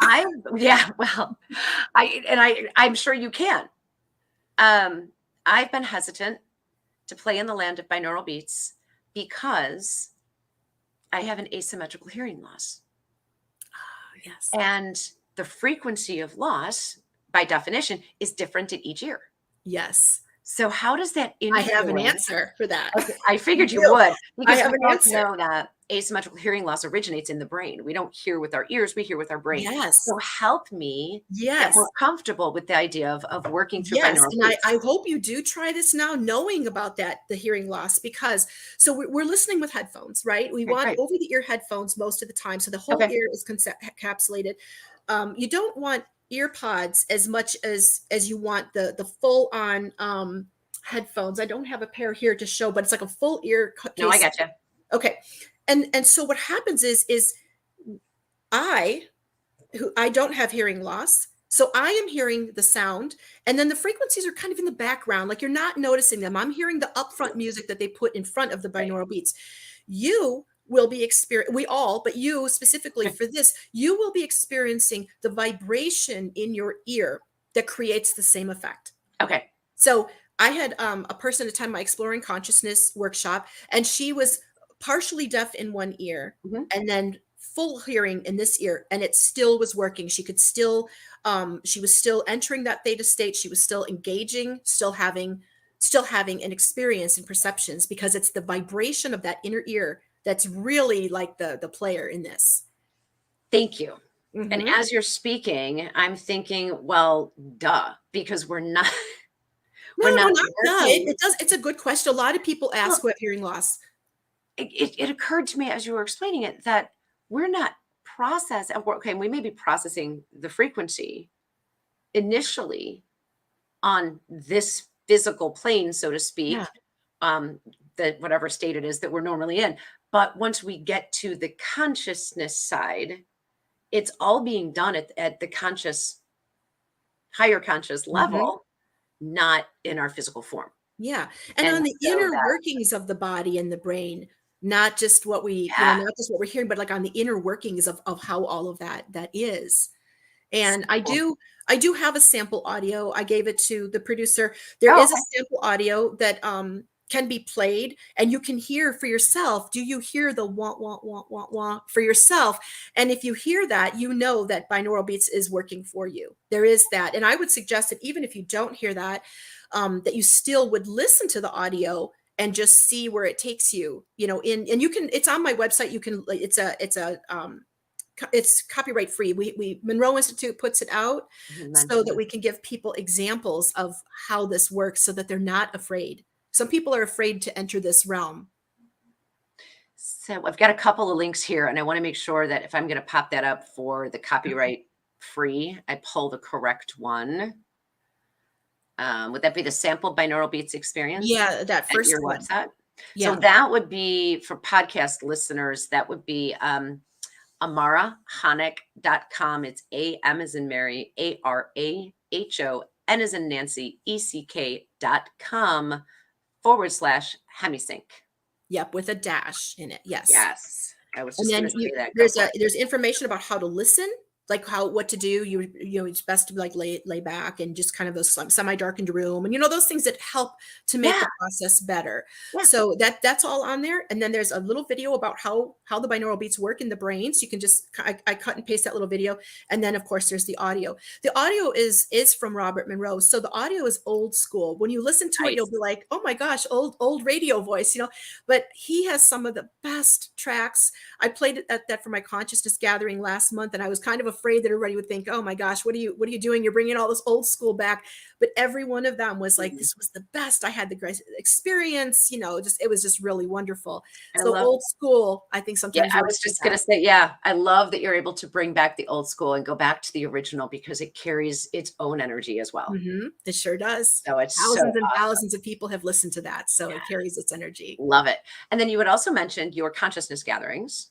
I'm sure you can. I've been hesitant to play in the land of binaural beats because I have an asymmetrical hearing loss. Yes. And the frequency of loss, by definition, is different in each ear. Yes. So how does that influence? I have an answer for that. Okay, I figured you would. Because I have an answer. Know that asymmetrical hearing loss originates in the brain. We don't hear with our ears, we hear with our brain. Yes. So help me get more comfortable with the idea of working through binaural beats. And I hope you do try this now, knowing about the hearing loss, because we're listening with headphones, right? We want over the ear headphones most of the time. So the whole ear is encapsulated. You don't want ear pods as much as you want the full on headphones. I don't have a pair here to show, but it's like a full ear case. No, I gotcha. Okay. And so what happens is I don't have hearing loss. So I am hearing the sound, and then the frequencies are kind of in the background. Like, you're not noticing them. I'm hearing the upfront music that they put in front of the binaural beats. You will be but you specifically for this, you will be experiencing the vibration in your ear that creates the same effect. Okay. So I had a person attend my Exploring Consciousness workshop, and she was partially deaf in one ear and then full hearing in this ear, and it still was working. She could still, she was still entering that theta state. She was still engaging, still having an experience and perceptions, because it's the vibration of that inner ear that's really like the player in this. Thank you. And as you're speaking, I'm thinking, well, duh, because we're not No, We're no, not not yeah, working. it does. It's a good question. A lot of people ask Well, who have hearing loss. it occurred to me as you were explaining it that we're not okay, we may be processing the frequency initially on this physical plane, so to Yeah. speak, the whatever state it is that we're normally in. But once we get to the consciousness side, it's all being done at the higher conscious Mhm. level, not in our physical form. Yeah, and And on the so inner that, workings of the body and the brain, not just what we yeah, not just what we're hearing, but, like, on the inner workings of how all of that is. so And cool. I do have a sample audio. I gave it to the producer. There Oh, is a okay. sample audio that, can be played, and you can hear for yourself. Do you hear the "wah, wah, wah, wah, wah" for yourself? And if you hear that, you know that binaural beats is working for you. There is that, and I would suggest that even if you don't hear that, that you still would listen to the audio and just see where it takes you, and you can it's on my website. You can like, it's copyright free. We Monroe Institute puts it out You so mentioned that it. we can give people examples of how this works so that they're not afraid. Some people are afraid to enter this realm. So I've got a couple of links here, and I want to make sure that if I'm going to pop that up for the copyright free, I pull the correct one. Would that be the sample binaural beats experience Yeah, that at first your one. website? So Yeah. that would be for podcast listeners, that would be amarahoneck.com. It's AM as in Mary, ARAHON as in Nancy, ECK.com / Hemi-Sync. Yep, with a dash in it. Yes. Yes. I was And just then going to you say that. Go there's for a it. there's information about how to listen, like what to do. It's best to like lay back and just kind of those semi-darkened room and those things that help to make Yeah. the process better. Yeah. So that's all on there. And then there's a little video about how the binaural beats work in the brain. So you can just I cut and paste that little video. And then of course there's the audio. The audio is from Robert Monroe. So the audio is old school. When you listen to it, you'll Nice. be like, oh my gosh, old radio voice. But he has some of the best tracks. I played it at that for my consciousness gathering last month, and I was kind of afraid that everybody would think, "Oh my gosh, what are you doing? You're bringing all this old school back." But every one of them was like, Mhm. "This was the best. I had the great experience." Just it was just really wonderful. I So love, old school, I think yeah, sometimes I works was the just going to best. say, yeah, I love that you're able to bring back the old school and go back to the original because it carries its own energy as well. It sure does. So it's so Thousands and awesome. thousands of people have listened to that, so it Yeah. carries its energy. Love it. And then you had also mentioned your consciousness gatherings.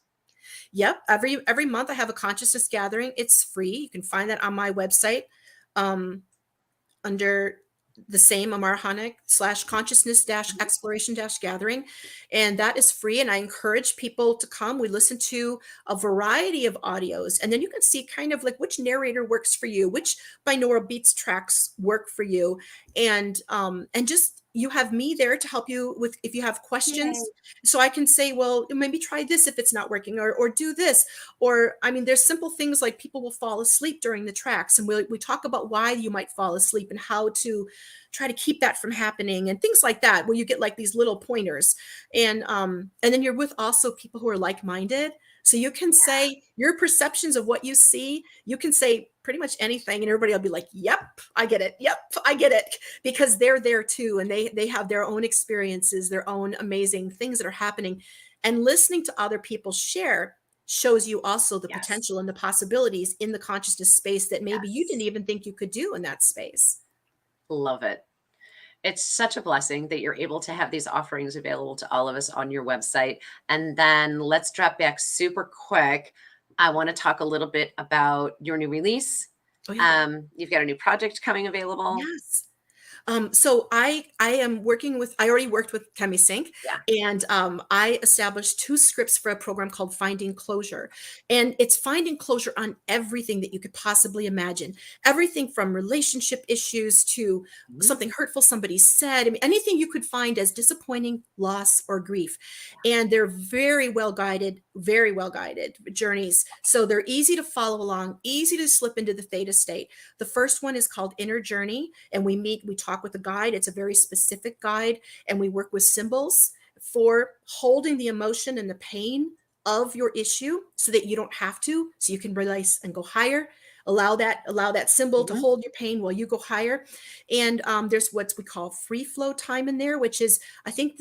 Yep, every month I have a consciousness gathering. It's free. You can find that on my website. Um, Under the same Amara Honeck / consciousness - Mhm. exploration - gathering. And that is free. And I encourage people to come. We listen to a variety of audios, and then you can see kind of like which narrator works for you, which binaural beats tracks work for you. And just you have me there to help you with if you have Yay. questions. So I can say, well, maybe try this if it's not working, or do this. Or, I mean, there's simple things like people will fall asleep during the tracks, and we talk about why you might fall asleep and how to try to keep that from happening and things like that, where you get like these little pointers. And then you're with also people who are like-minded. So you can say your perceptions of what you see, you can say pretty much anything, and everybody will be like, yep, I get it. Yep, I get it. Because they're there too, and they have their own experiences, their own amazing things that are happening. And listening to other people share shows you also the Yes. potential and the possibilities in the consciousness space that maybe you didn't Yes. even think you could do in that space. Love it. It's such a blessing that you're able to have these offerings available to all of us on your website. And then let's drop back super quick. I want to talk a little bit about your new release. Oh yeah. You've got a new project coming available. Yes. So I am working with, I already worked with Hemi-Sync, Yeah. and I established 2 scripts for a program called Finding Closure. And it's finding closure on everything that you could possibly imagine. Everything from relationship issues to Mhm. something hurtful somebody said. I mean, anything you could find as disappointing, loss, or grief. And they're very well guided journeys. So they're easy to follow along, easy to slip into the theta state. The first one is called Inner Journey, and we talk with a guide. It's a very specific guide, and we work with symbols for holding the emotion and the pain of your issue so that you don't have to, so you can release and go higher. Allow that symbol to hold your pain while you go higher. And there's what we call free flow time in there, which is, I think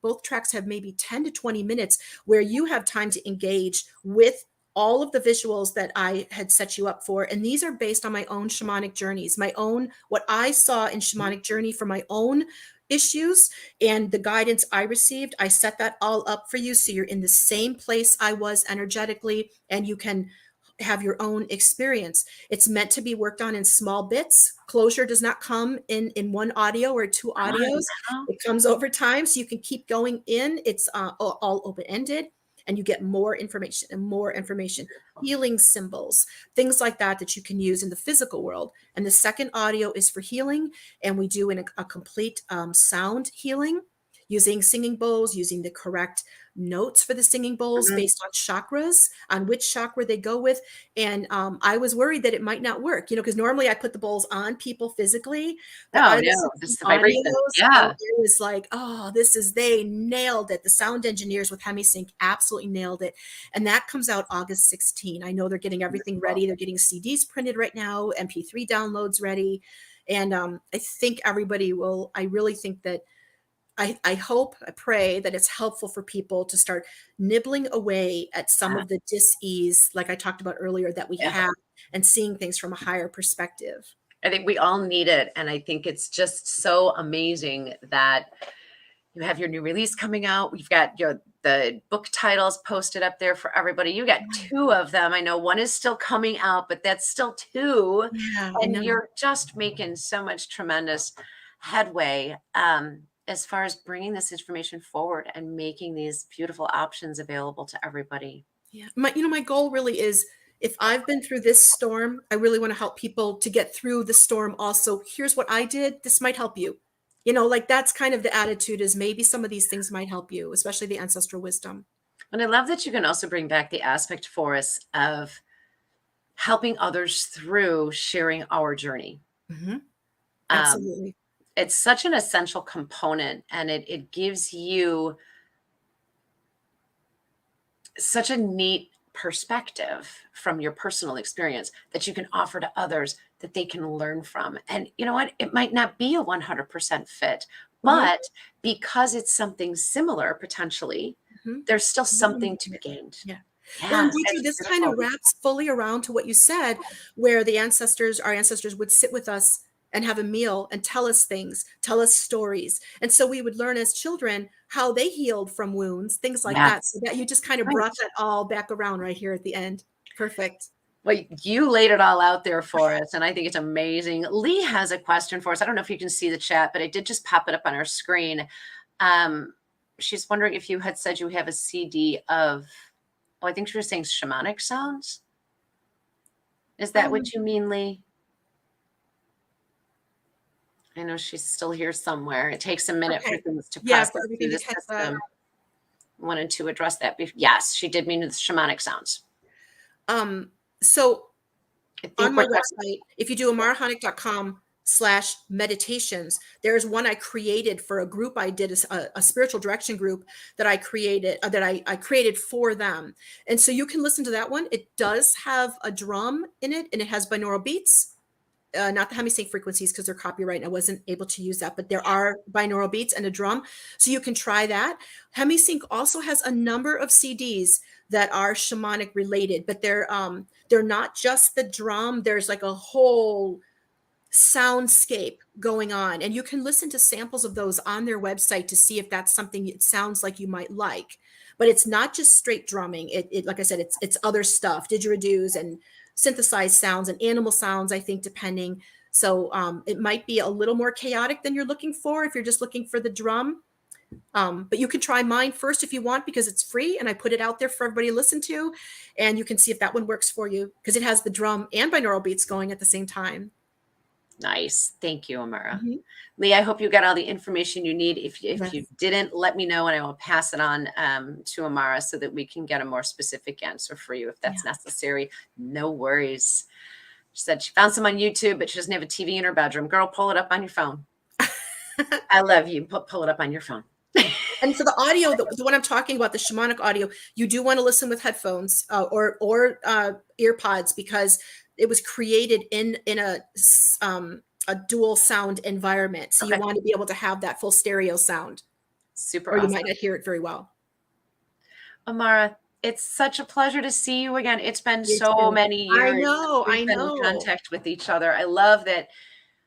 both tracks have maybe 10 to 20 minutes where you have time to engage with all of the visuals that I had set you up for. And these are based on my own shamanic journeys, what I saw in shamanic journey for my own issues and the guidance I received. I set that all up for you. So you're in the same place I was energetically, and you can have your own experience. It's meant to be worked on in small bits. Closure does not come in one audio or two audios. It comes over time, so you can keep going in. It's all open-ended, and you get more information and more information, healing symbols, things like that you can use in the physical world. And the second audio is for healing, and we do a complete sound healing using singing bowls, using the correct notes for the singing bowls based on chakras, on which chakra they go with. And I was worried that it might not work, because normally I put the bowls on people physically. But just the vibration. Yeah. It was like, they nailed it. The sound engineers with Hemi-Sync absolutely nailed it. And that comes out August 16. I know they're getting everything ready. They're getting CDs printed right now, MP3 downloads ready. And I think everybody will, I really think that I hope, I pray that it's helpful for people to start nibbling away at some of the dis-ease, like I talked about earlier, that we have, and seeing things from a higher perspective. I think we all need it. And I think it's just so amazing that you have your new release coming out. We've got the book titles posted up there for everybody. You got 2 of them. I know one is still coming out, but that's still 2. Yeah, and you're just making so much tremendous headway as far as bringing this information forward and making these beautiful options available to everybody. Yeah. My goal really is, if I've been through this storm, I really want to help people to get through the storm. Also, here's what I did. This might help you. That's kind of the attitude, is maybe some of these things might help you, especially the ancestral wisdom. And I love that you can also bring back the aspect for us of helping others through sharing our journey. Absolutely. It's such an essential component, and it gives you such a neat perspective from your personal experience that you can offer to others that they can learn from. And you know what? It might not be a 100% fit, but because it's something similar, potentially, there's still something to be gained. Yeah. Well, this kind of wraps fully around to what you said, where our ancestors would sit with us and have a meal and tell us things, tell us stories. And so we would learn as children how they healed from wounds, things like that. So that you just kind of brought that all back around right here at the end. Perfect. Well, you laid it all out there for us, and I think it's amazing. Lee has a question for us. I don't know if you can see the chat, but I did just pop it up on our screen. She's wondering if you had said you have a CD of, I think she was saying shamanic sounds. Is that what you mean, Lee? I know she's still here somewhere. It takes a minute for things to process through the system. Wanted to address that. Yes, she did mean the shamanic sounds. So on my website, if you do amarahoneck.com/meditations, there's one I created for a group I did, a spiritual direction group that I created, I created for them. And so you can listen to that one. It does have a drum in it, and it has binaural beats. Not the Hemi-Sync frequencies, because they're copyright and I wasn't able to use that, but there are binaural beats and a drum. So you can try that. Hemi-Sync also has a number of CDs that are shamanic related, but they're not just the drum. There's like a whole soundscape going on, and you can listen to samples of those on their website to see if that's something it sounds like you might like. But it's not just straight drumming. It like I said, it's other stuff, didgeridoos and synthesized sounds and animal sounds, I think, depending. So it might be a little more chaotic than you're looking for if you're just looking for the drum. But you can try mine first if you want, because it's free and I put it out there for everybody to listen to. And you can see if that one works for you, because it has the drum and binaural beats going at the same time. Nice. Thank you, Amara. Lee, I hope you got all the information you need. If you didn't, let me know and I will pass it on to Amara so that we can get a more specific answer for you if that's necessary. No worries. She said she found some on YouTube, but she doesn't have a TV in her bedroom. Girl, pull it up on your phone. I love you. Pull it up on your phone. And for the audio, the one I'm talking about, the shamanic audio, you do want to listen with headphones or ear pods, because it was created in a dual sound environment. So you want to be able to have that full stereo sound. Super or you awesome. might not hear it very well. Amara, it's such a pleasure to see you again. It's been so many years. I know. We've been in contact with each other. I love that.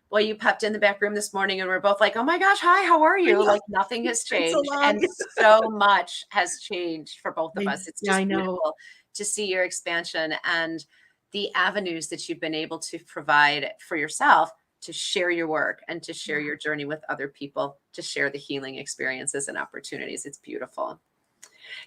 Well, you popped in the back room this morning and we're both like, oh my gosh, hi, how are you? Like nothing has changed. And so much has changed for both of us. It's just beautiful to see your expansion and the avenues that you've been able to provide for yourself to share your work and to share your journey with other people, to share the healing experiences and opportunities. It's beautiful.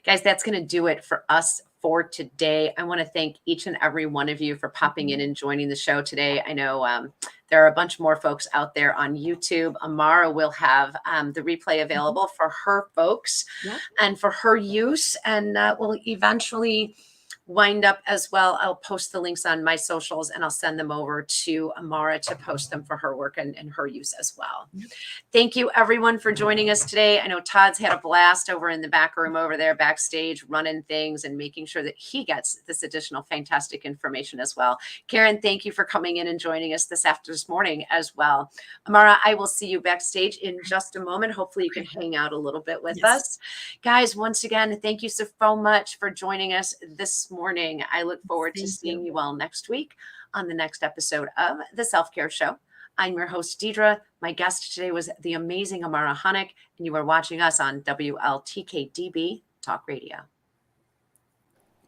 Guys, that's going to do it for us for today. I want to thank each and every one of you for popping in and joining the show today. I know there are a bunch more folks out there on YouTube. Amara will have the replay available for her folks and for her use, and will eventually wind up as well. I'll post the links on my socials and I'll send them over to Amara to post them for her work and her use as well. Thank you everyone for joining us today. I know Todd's had a blast over in the back room over there backstage, running things and making sure that he gets this additional fantastic information as well. Karen, thank you for coming in and joining us this morning as well. Amara, I will see you backstage in just a moment. Hopefully you can hang out a little bit with us. Guys, once again, thank you so much for joining us this morning. I look forward to seeing you all next week on the next episode of The Self-Care Show. I'm your host, Deidre. My guest today was the amazing Amara Honeck, and you are watching us on WLTK-DB Talk Radio.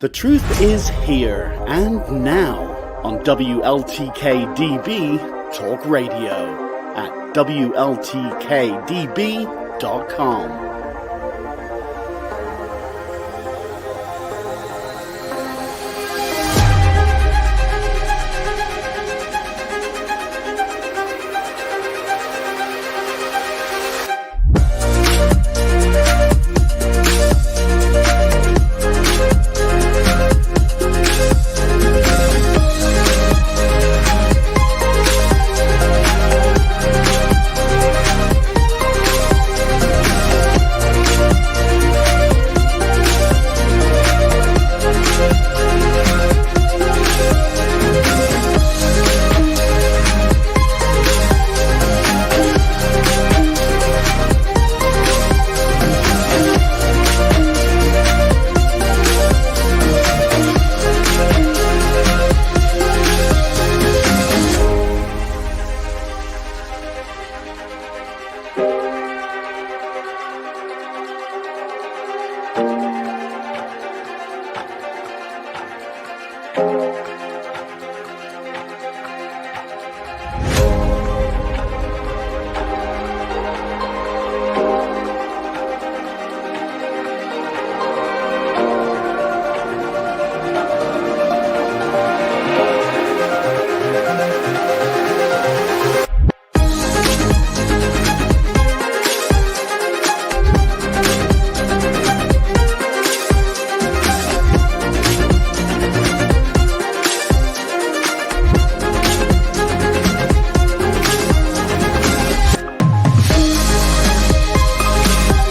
The truth is here and now on WLTK-DB Talk Radio at WLTK-DB.com.